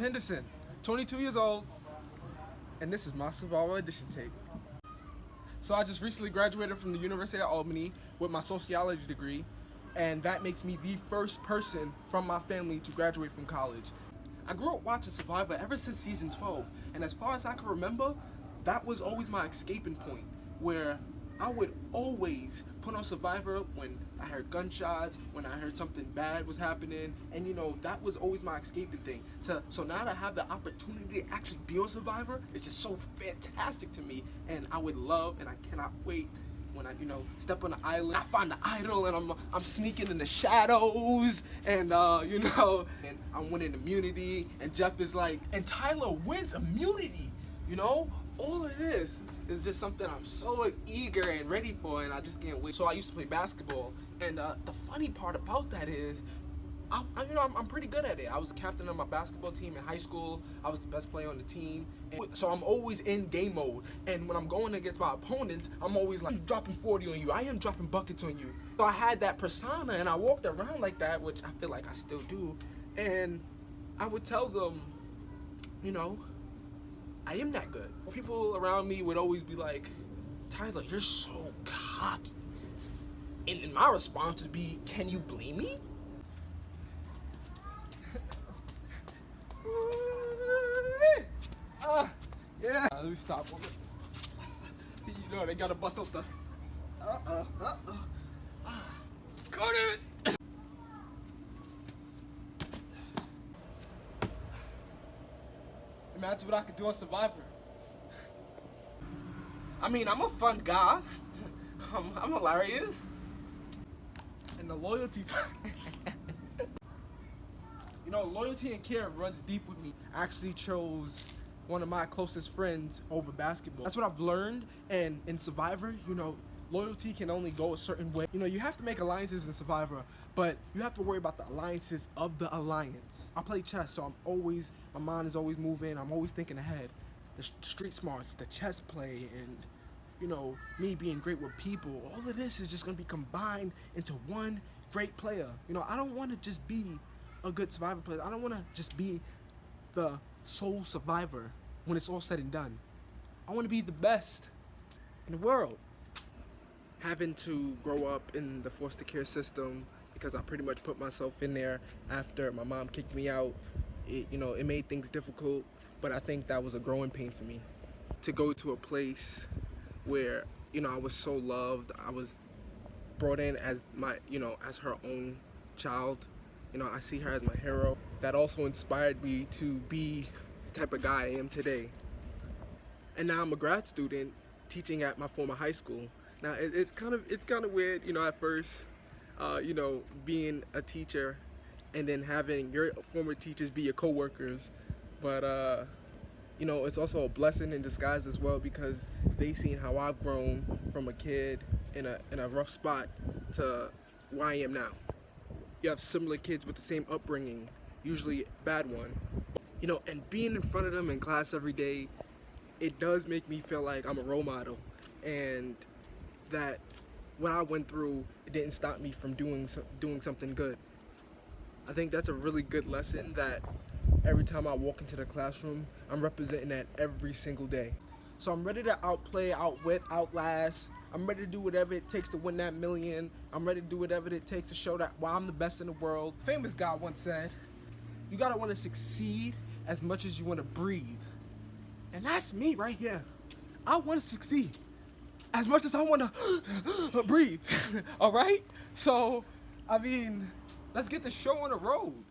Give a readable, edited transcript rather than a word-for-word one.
Henderson, 22 years old, and this is my survival audition tape. So I just recently graduated from the University of Albany with my sociology degree, and that makes me the first person from my family to graduate from college. I grew up watching Survivor ever since season 12, and as far as I can remember, that was always my escaping point, where I would always put on Survivor when I heard gunshots, when I heard something bad was happening, and that was always my escaping thing. So now that I have the opportunity to actually be on Survivor, it's just so fantastic to me, and I would love, and I cannot wait when I, step on the island. I find the idol, and I'm sneaking in the shadows, and and I'm winning immunity, and Jeff is like, and Tyler wins immunity, all it is just something I'm so eager and ready for, and I just can't wait. So I used to play basketball, and the funny part about that is, I'm pretty good at it. I was the captain of my basketball team in high school. I was the best player on the team, and so I'm always in game mode. And when I'm going against my opponents, I'm always like, I'm dropping 40 on you. I am dropping buckets on you. So I had that persona, and I walked around like that, which I feel like I still do. And I would tell them, I am that good. People around me would always be like, Tyler, you're so cocky. And my response would be, can you blame me? Yeah. Let me stop. They gotta bust out the. Got it. Imagine what I could do on Survivor. I mean, I'm a fun guy. I'm hilarious. And the loyalty. Loyalty and care runs deep with me. I actually chose one of my closest friends over basketball. That's what I've learned. And in Survivor, loyalty can only go a certain way. You have to make alliances in Survivor, but you have to worry about the alliances of the alliance. I play chess, so my mind is always moving. I'm always thinking ahead. The street smarts, the chess play, and me being great with people. All of this is just gonna be combined into one great player. I don't want to just be a good Survivor player. I don't want to just be the sole survivor when it's all said and done. I want to be the best in the world. Having to grow up in the foster care system, because I pretty much put myself in there after my mom kicked me out, it made things difficult, but I think that was a growing pain for me. To go to a place where, I was so loved, I was brought in as as her own child. I see her as my hero. That also inspired me to be the type of guy I am today. And now I'm a grad student teaching at my former high school. Now it's kind of weird, at first, being a teacher and then having your former teachers be your coworkers. But it's also a blessing in disguise as well, because they've seen how I've grown from a kid in a rough spot to where I am now. You have similar kids with the same upbringing, usually a bad one. And being in front of them in class every day, it does make me feel like I'm a role model, and that what I went through, it didn't stop me from doing something good. I think that's a really good lesson that every time I walk into the classroom, I'm representing that every single day. So I'm ready to outplay, outwit, outlast. I'm ready to do whatever it takes to win that million. I'm ready to do whatever it takes to show that I'm the best in the world. Famous guy once said, you gotta want to succeed as much as you want to breathe. And that's me right here. I want to succeed as much as I want to breathe. All right? So, let's get the show on the road.